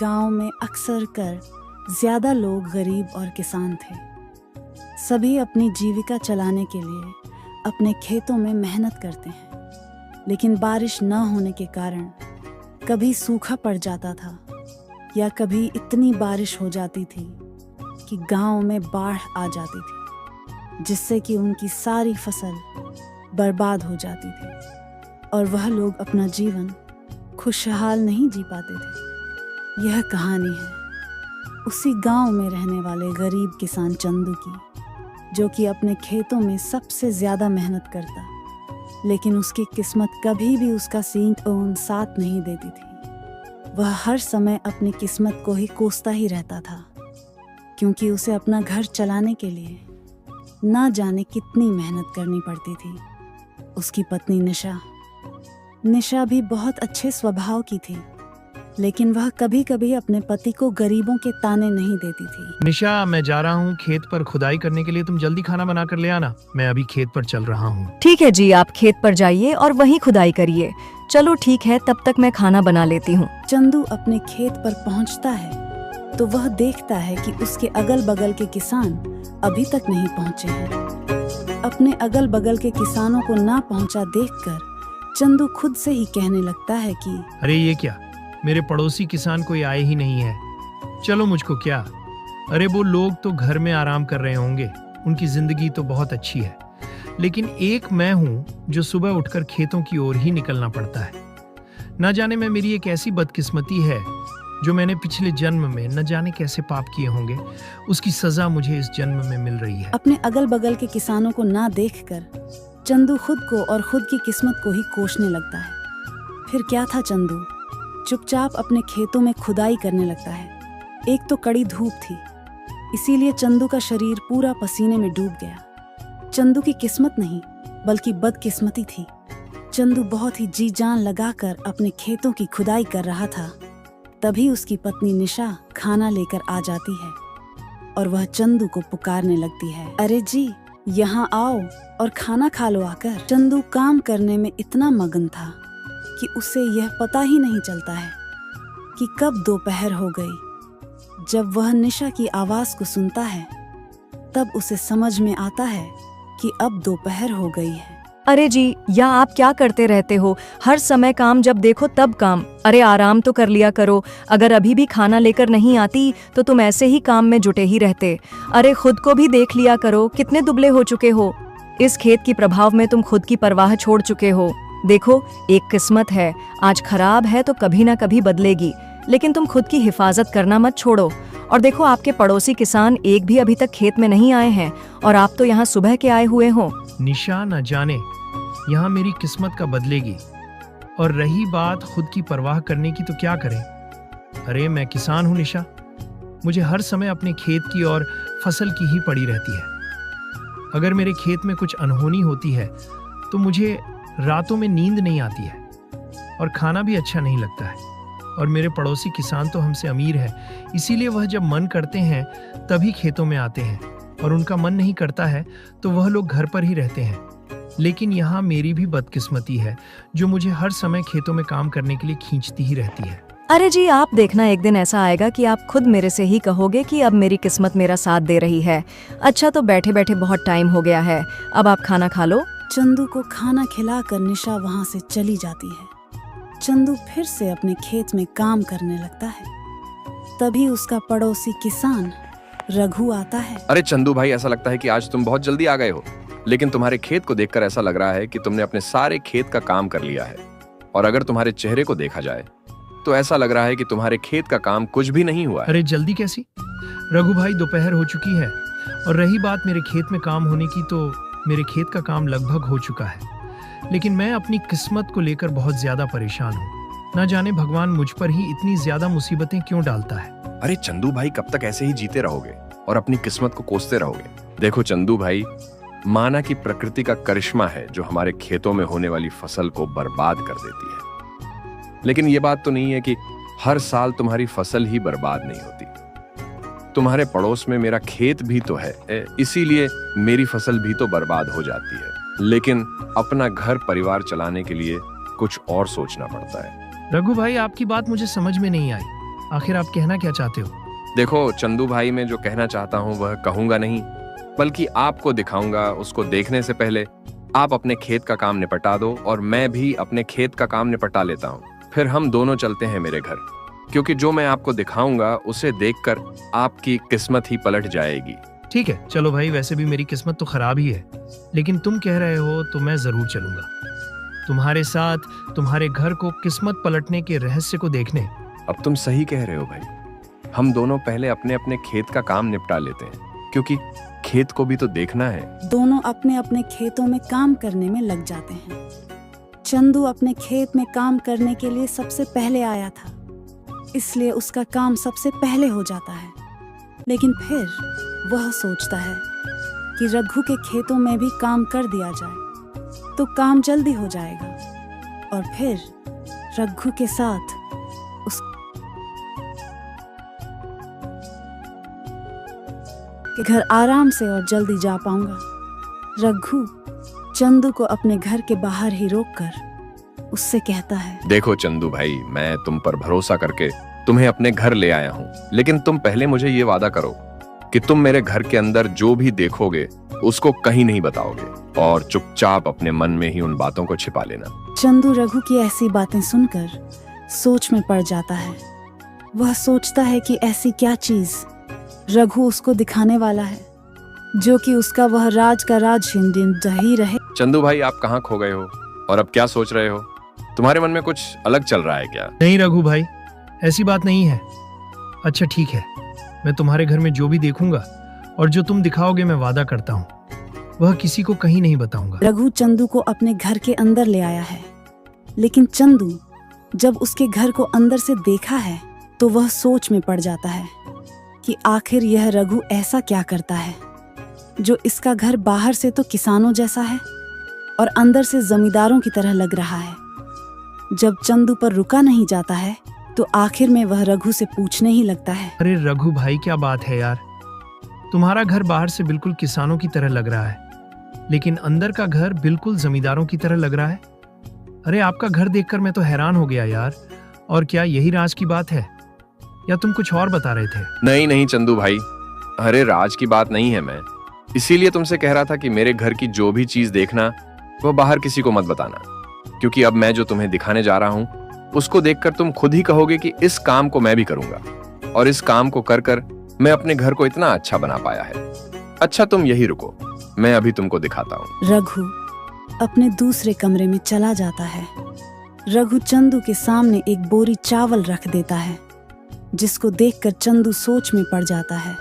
गांव में अक्सर कर ज्यादा लोग गरीब और किसान थे। सभी अपनी जीविका चलाने के लिए अपने खेतों में मेहनत करते हैं, लेकिन बारिश न होने के कारण कभी सूखा पड़ जाता था या कभी इतनी बारिश हो जाती थी कि गांव में बाढ़ आ जाती थी, जिससे कि उनकी सारी फसल बर्बाद हो जाती थी और वह लोग अपना जीवन खुशहाल नहीं जी पाते थे। यह कहानी है उसी गांव में रहने वाले गरीब किसान चंदू की, जो कि अपने खेतों में सबसे ज्यादा मेहनत करता, लेकिन उसकी किस्मत कभी भी उसका साथ नहीं देती थी। वह हर समय अपनी किस्मत को ही कोसता ही रहता था, क्योंकि उसे अपना घर चलाने के लिए ना जाने कितनी मेहनत करनी पड़ती थी। उसकी पत्नी निशा भी बहुत अच्छे स्वभाव की थी, लेकिन वह कभी कभी अपने पति को गरीबों के ताने नहीं देती थी। निशा, मैं जा रहा हूँ खेत पर खुदाई करने के लिए, तुम जल्दी खाना बना कर ले आना। मैं अभी खेत पर चल रहा हूँ। ठीक है जी, आप खेत पर जाइए और वहीं खुदाई करिए। चलो ठीक है, तब तक मैं खाना बना लेती हूँ। चंदू अपने खेत पर पहुँचता है तो वह देखता है कि उसके अगल बगल के किसान अभी तक नहीं पहुँचे हैं। अपने अगल बगल के किसानों को ना पहुँचा देखकर चंदू खुद से ही कहने लगता है कि अरे ये क्या, मेरे पड़ोसी किसान कोई आए ही नहीं है। चलो मुझको क्या, अरे वो लोग तो घर में आराम कर रहे होंगे, उनकी जिंदगी तो बहुत अच्छी है, लेकिन एक मैं हूँ जो सुबह उठकर खेतों की ओर ही निकलना पड़ता है। न जाने में मेरी एक ऐसी बदकिस्मती है जो मैंने पिछले जन्म में न जाने कैसे पाप किए होंगे, उसकी सजा मुझे इस जन्म में मिल रही है। अपने अगल बगल के किसानों को ना देखकर चंदू खुद को और खुद की किस्मत को ही कोसने लगता है। फिर क्या था, चंदू चुपचाप अपने खेतों में खुदाई करने लगता है। एक तो कड़ी धूप थी, इसीलिए चंदू का शरीर पूरा पसीने में डूब गया। चंदू की किस्मत नहीं बल्कि बदकिस्मती थी। चंदू बहुत ही जी जान लगाकर अपने खेतों की खुदाई कर रहा था। तभी उसकी पत्नी निशा खाना लेकर आ जाती है और वह चंदू को पुकारने लगती है, अरे जी, यहाँ आओ और खाना खा लो आकर। चंदू काम करने में इतना मगन था कि उसे यह पता ही नहीं चलता है कि कब दोपहर हो गई। जब वह निशा की आवाज को सुनता है तब उसे समझ में आता है कि अब दोपहर हो गई है। अरे जी, या आप क्या करते रहते हो? हर समय काम, जब देखो तब काम। अरे आराम तो कर लिया करो। अगर अभी भी खाना लेकर नहीं आती तो तुम ऐसे ही काम में जुटे ही रहते। अरे खुद को भी देख लिया करो, कितने दुबले हो चुके हो। इस खेत की प्रभाव में तुम खुद की परवाह छोड़ चुके हो। देखो, एक किस्मत है, आज खराब है तो कभी ना कभी बदलेगी, लेकिन तुम खुद की हिफाजत करना मत छोड़ो। और देखो, आपके पड़ोसी किसान एक भी अभी तक खेत में नहीं आए हैं और आप तो यहाँ सुबह के आए हुए हो। निशा, न जाने यहाँ मेरी किस्मत का बदलेगी। और रही बात खुद की परवाह करने की, तो क्या करें। अरे मैं किसान हूँ निशा, मुझे हर समय अपने खेत की और फसल की ही पड़ी रहती है। अगर मेरे खेत में कुछ अनहोनी होती है तो मुझे रातों में नींद नहीं आती है और खाना भी अच्छा नहीं लगता है। और मेरे पड़ोसी किसान तो हमसे अमीर है, इसीलिए वह जब मन करते हैं तभी खेतों में आते हैं, और उनका मन नहीं करता है तो वह लोग घर पर ही रहते हैं। लेकिन यहाँ मेरी भी बदकिस्मती है जो मुझे हर समय खेतों में काम करने के लिए खींचती ही रहती है। अरे जी, आप देखना, एक दिन ऐसा आएगा कि आप खुद मेरे से ही कहोगे कि अब मेरी किस्मत मेरा साथ दे रही है। अच्छा, तो बैठे बैठे बहुत टाइम हो गया है, अब आप खाना खा लो। चंदू को खाना खिलाकर निशा वहाँ से चली जाती है। चंदू फिर से अपने खेत में काम करने लगता है। तभी उसका पड़ोसी किसान रघु आता है। अरे चंदू भाई, ऐसा लगता है कि आज तुम बहुत जल्दी आ गए हो, लेकिन तुम्हारे खेत को देखकर ऐसा लग रहा है कि तुमने अपने सारे खेत का काम कर लिया है। और अगर तुम्हारे चेहरे को देखा जाए तो ऐसा लग रहा है कि तुम्हारे खेत का काम कुछ भी नहीं हुआ है। अरे जल्दी कैसी रघु भाई, दोपहर हो चुकी है। और रही बात मेरे खेत में काम होने की, तो मेरे खेत का काम लगभग हो चुका है, लेकिन मैं अपनी किस्मत को लेकर बहुत ज्यादा परेशान हूँ। न जाने भगवान मुझ पर ही इतनी ज्यादा मुसीबतें क्यों डालता है। अरे चंदू भाई, कब तक ऐसे ही जीते रहोगे और अपनी किस्मत को कोसते रहोगे? देखो चंदू भाई, माना कि प्रकृति का करिश्मा है जो हमारे खेतों में होने वाली फसल को बर्बाद कर देती है, लेकिन ये बात तो नहीं है कि हर साल तुम्हारी फसल ही बर्बाद नहीं होती। तुम्हारे पड़ोस में मेरा खेत भी तो है, इसीलिए मेरी फसल भी तो बर्बाद हो जाती है, लेकिन अपना घर परिवार चलाने के लिए कुछ और सोचना पड़ता है। रघु भाई, आपकी बात मुझे समझ में नहीं आई। आखिर आप कहना क्या चाहते हो? देखो चंदू भाई, मैं जो कहना चाहता हूँ वह कहूंगा नहीं, बल्कि आपको दिखाऊंगा। उसको देखने से पहले आप अपने खेत का काम निपटा दो और मैं भी अपने खेत का काम निपटा लेता हूँ। फिर हम दोनों चलते हैं मेरे घर, क्योंकि जो मैं आपको दिखाऊंगा उसे देखकर आपकी किस्मत ही पलट जाएगी। ठीक है, चलो भाई। वैसे भी मेरी किस्मत तो खराब ही है, लेकिन तुम कह रहे हो तो मैं जरूर चलूंगा तुम्हारे साथ, तुम्हारे घर को किस्मत पलटने के रहस्य को देखने। अब तुम सही कह रहे हो भाई, हम दोनों पहले अपने अपने खेत का काम निपटा लेते हैं, क्योंकि खेत को भी तो देखना है। दोनों अपने अपने खेतों में काम करने में लग जाते हैं। चंदू अपने खेत में काम करने के लिए सबसे पहले आया था, इसलिए उसका काम सबसे पहले हो जाता है। लेकिन फिर वह सोचता है कि रघु के खेतों में भी काम कर दिया जाए तो काम जल्दी हो जाएगा और फिर रघु के साथ उस के घर आराम से और जल्दी जा पाऊंगा। रघु चंदू को अपने घर के बाहर ही रोककर उससे कहता है, देखो चंदू भाई, मैं तुम पर भरोसा करके तुम्हें अपने घर ले आया हूँ, लेकिन तुम पहले मुझे ये वादा करो कि तुम मेरे घर के अंदर जो भी देखोगे उसको कहीं नहीं बताओगे और चुपचाप अपने मन में ही उन बातों को छिपा लेना। चंदू रघु की ऐसी बातें सुनकर सोच में पड़ जाता है। वह सोचता है कि ऐसी क्या चीज रघु उसको दिखाने वाला है जो कि उसका वह राज का राज ही रहे। चंदू भाई, आप कहाँ खो गए हो और अब क्या सोच रहे हो? तुम्हारे मन में कुछ अलग चल रहा है क्या? नहीं रघु भाई, ऐसी बात नहीं है। अच्छा ठीक है, मैं तुम्हारे घर में जो भी देखूंगा और जो तुम दिखाओगे, मैं वादा करता हूँ वह किसी को कहीं नहीं बताऊंगा। रघु चंदू को अपने घर के अंदर ले आया है, लेकिन चंदू जब उसके घर को अंदर से देखा है तो वह सोच में पड़ जाता है कि आखिर यह रघु ऐसा क्या करता है जो इसका घर बाहर से तो किसानों जैसा है और अंदर से जमींदारों की तरह लग रहा है। जब चंदू पर रुका नहीं जाता है तो आखिर में वह रघु से पूछने ही लगता है, अरे रघु भाई, क्या बात है यार, तुम्हारा घर बाहर से बिल्कुल किसानों की तरह लग रहा है, लेकिन अंदर का घर बिल्कुल जमींदारों की तरह लग रहा है। अरे आपका घर देखकर मैं तो हैरान हो गया यार। और क्या यही राज की बात है या तुम कुछ और बता रहे थे? नहीं नहीं चंदू भाई, अरे राज की बात नहीं है। मैं इसीलिए तुमसे कह रहा था कि मेरे घर की जो भी चीज देखना वो बाहर किसी को मत बताना, क्योंकि अब मैं जो तुम्हें दिखाने जा रहा हूँ उसको देखकर तुम खुद ही कहोगे कि इस काम को मैं भी करूंगा और इस काम को कर कर मैं अपने घर को इतना अच्छा बना पाया है। अच्छा तुम यही रुको, मैं अभी तुमको दिखाता हूँ। रघु अपने दूसरे कमरे में चला जाता है। रघु चंदू के सामने एक बोरी चावल रख देता है, जिसको देखकर चंदू सोच में पड़ जाता है।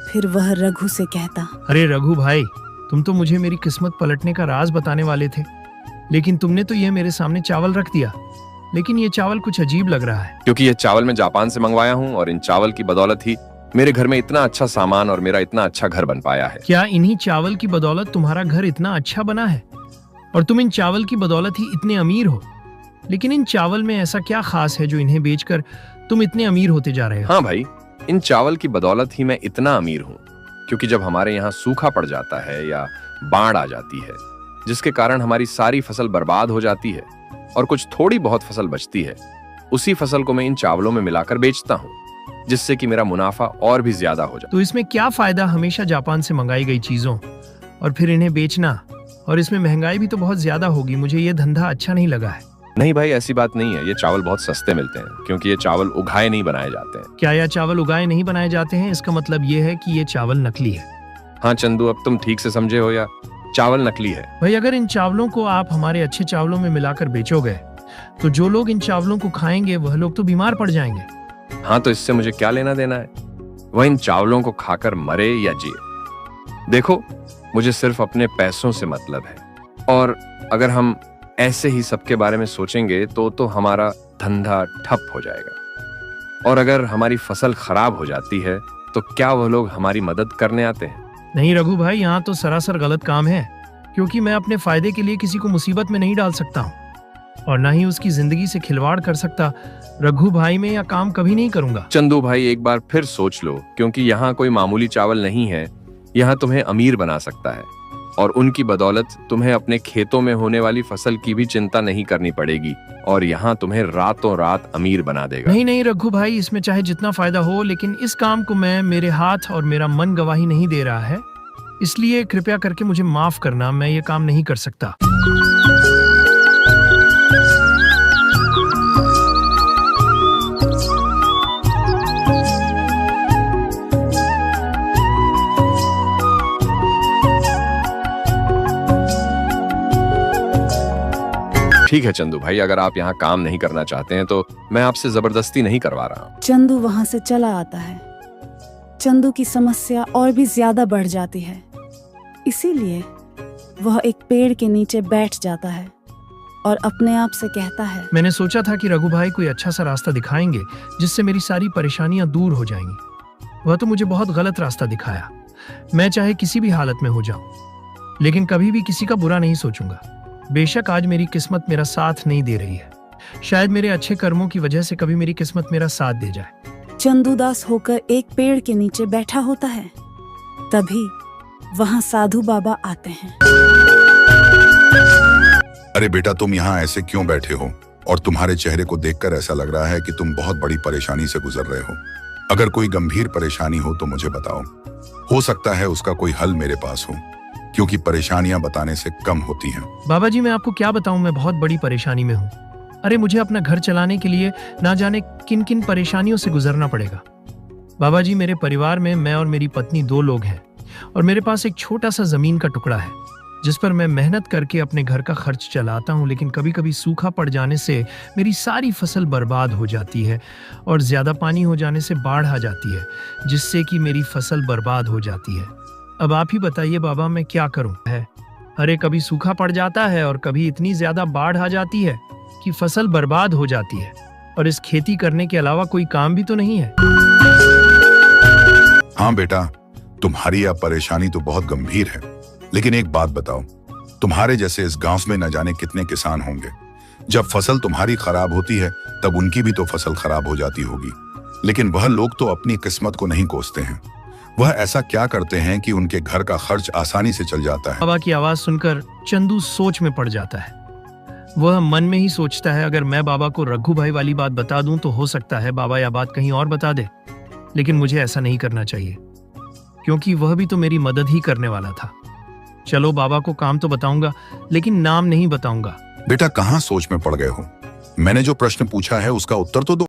फिर वह रघु से कहता, अरे रघु भाई, तुम तो मुझे मेरी किस्मत पलटने का राज बताने वाले थे, लेकिन तुमने तो यह मेरे सामने चावल रख दिया। लेकिन ये चावल कुछ अजीब लग रहा है। क्योंकि ये चावल मैं जापान से मंगवाया हूँ और इन चावल की बदौलत ही मेरे घर में इतना अच्छा सामान और मेरा इतना अच्छा घर बन पाया है। क्या इन्हीं चावल की बदौलत तुम्हारा घर इतना अच्छा बना है और तुम इन चावल की बदौलत ही इतने अमीर हो? लेकिन इन चावल में ऐसा क्या खास है जो इन्हें बेचकर तुम इतने अमीर होते जा रहे हो? हाँ भाई, इन चावल की बदौलत ही मैं इतना अमीर हूँ, क्योंकि जब हमारे यहाँ सूखा पड़ जाता है या बाढ़ आ जाती है, जिसके कारण हमारी सारी फसल बर्बाद हो जाती है और कुछ थोड़ी बहुत फसल बचती है, उसी फसल को मैं इन चावलों में मिलाकर बेचता हूँ, जिससे कि मेरा मुनाफा और भी ज्यादा हो जाए। तो इसमें क्या फायदा हमेशा जापान से मंगाई गई चीजों और फिर इन्हें बेचना? और इसमें महंगाई भी तो बहुत ज्यादा होगी। मुझे ये धंधा अच्छा नहीं लगा है। नहीं भाई, ऐसी बात नहीं है। ये चावल बहुत सस्ते मिलते हैं, क्योंकि ये चावल उगाए नहीं बनाए जाते हैं। क्या यह चावल उगाए नहीं बनाए जाते हैं? इसका मतलब ये है कि ये चावल नकली है। हाँ चंदू, अब तुम ठीक से समझे हो या चावल नकली है? भाई, अगर इन चावलों को आप हमारे अच्छे चावलों में मिलाकर बेचोगे तो जो लोग इन चावलों को खाएंगे वह लोग तो बीमार पड़ जाएंगे। हाँ, तो इससे मुझे क्या लेना देना है? वह इन चावलों को खाकर मरे या जिए। देखो, मुझे सिर्फ अपने पैसों से मतलब है, और अगर हम ऐसे ही सबके बारे में सोचेंगे तो हमारा धंधा ठप हो जाएगा। और अगर हमारी फसल खराब हो जाती है तो क्या वह लोग हमारी मदद करने आते हैं? नहीं रघु भाई, यहाँ तो सरासर गलत काम है, क्योंकि मैं अपने फायदे के लिए किसी को मुसीबत में नहीं डाल सकता हूँ और ना ही उसकी जिंदगी से खिलवाड़ कर सकता। रघु भाई, मैं यह काम कभी नहीं करूंगा। चंदू भाई, एक बार फिर सोच लो, क्योंकि यहाँ कोई मामूली चावल नहीं है, यहाँ तुम्हें अमीर बना सकता है। और उनकी बदौलत तुम्हें अपने खेतों में होने वाली फसल की भी चिंता नहीं करनी पड़ेगी और यहाँ तुम्हें रातों रात अमीर बना देगा। नहीं नहीं रघु भाई, इसमें चाहे जितना फायदा हो, लेकिन इस काम को मैं मेरे हाथ और मेरा मन गवाही नहीं दे रहा है, इसलिए कृपया करके मुझे माफ करना, मैं ये काम नहीं कर सकता। ठीक है चंदू भाई, अगर आप यहाँ काम नहीं करना चाहते हैं तो मैं आपसे जबरदस्ती नहीं करवा रहा हूँ। चंदू वहां से चला आता है। चंदू की समस्या और भी ज्यादा बढ़ जाती है, इसीलिए वह एक पेड़ के नीचे बैठ जाता है और अपने आप से कहता है, मैंने सोचा था कि रघु भाई कोई अच्छा सा रास्ता दिखाएंगे जिससे मेरी सारी परेशानियां दूर हो जाएंगी। वह तो मुझे बहुत गलत रास्ता दिखाया। मैं चाहे किसी भी हालत में हो जाऊं, लेकिन कभी भी किसी का बुरा नहीं सोचूंगा। बेशक आज मेरी किस्मत मेरा साथ नहीं दे रही है, शायद मेरे अच्छे कर्मों की वजह से कभी मेरी किस्मत मेरा साथ दे जाए। चंदू दास होकर एक पेड़ के नीचे बैठा होता है। तभी वहां साधु बाबा आते हैं। अरे बेटा, तुम यहाँ ऐसे क्यों बैठे हो? और तुम्हारे चेहरे को देखकर ऐसा लग रहा है कि तुम बहुत बड़ी परेशानी से गुजर रहे हो। अगर कोई गंभीर परेशानी हो तो मुझे बताओ, हो सकता है उसका कोई हल मेरे पास हो, क्योंकि परेशानियां बताने से कम होती हैं। बाबा जी, मैं आपको क्या बताऊं, मैं बहुत बड़ी परेशानी में हूँ। अरे मुझे अपना घर चलाने के लिए ना जाने किन किन परेशानियों से गुजरना पड़ेगा। बाबा जी, मेरे परिवार में मैं और मेरी पत्नी 2 लोग हैं और मेरे पास एक छोटा सा जमीन का टुकड़ा है जिस पर मैं मेहनत करके अपने घर का खर्च चलाता हूँ, लेकिन कभी कभी सूखा पड़ जाने से मेरी सारी फसल बर्बाद हो जाती है और ज्यादा पानी हो जाने से बाढ़ आ जाती है, जिससे कि मेरी फसल बर्बाद हो जाती है। अब आप ही बताइए बाबा, मैं क्या करूं? अरे कभी सूखा पड़ जाता है और कभी इतनी ज्यादा बाढ़ आ जाती है कि फसल बर्बाद हो जाती है, और इस खेती करने के अलावा कोई काम भी तो नहीं है। हाँ बेटा, तुम्हारी यह परेशानी तो बहुत गंभीर है, लेकिन एक बात बताओ, तुम्हारे जैसे इस गांव में न जाने कितने किसान होंगे। जब फसल तुम्हारी खराब होती है तब उनकी भी तो फसल खराब हो जाती होगी, लेकिन वह लोग तो अपनी किस्मत को नहीं कोसते हैं। वह ऐसा क्या करते हैं कि उनके घर का खर्च आसानी से चल जाता है? बाबा की आवाज सुनकर चंदू सोच में पड़ जाता है। वह मन में ही सोचता है, अगर मैं बाबा को रघु भाई वाली बात बता दूं तो हो सकता है बाबा यह बात कहीं और बता दे, लेकिन मुझे ऐसा नहीं करना चाहिए क्योंकि वह भी तो मेरी मदद ही करने वाला था। चलो बाबा को काम तो बताऊंगा, लेकिन नाम नहीं बताऊंगा। बेटा, कहाँ सोच में पड़ गए हो? मैंने जो प्रश्न पूछा है उसका उत्तर तो दो।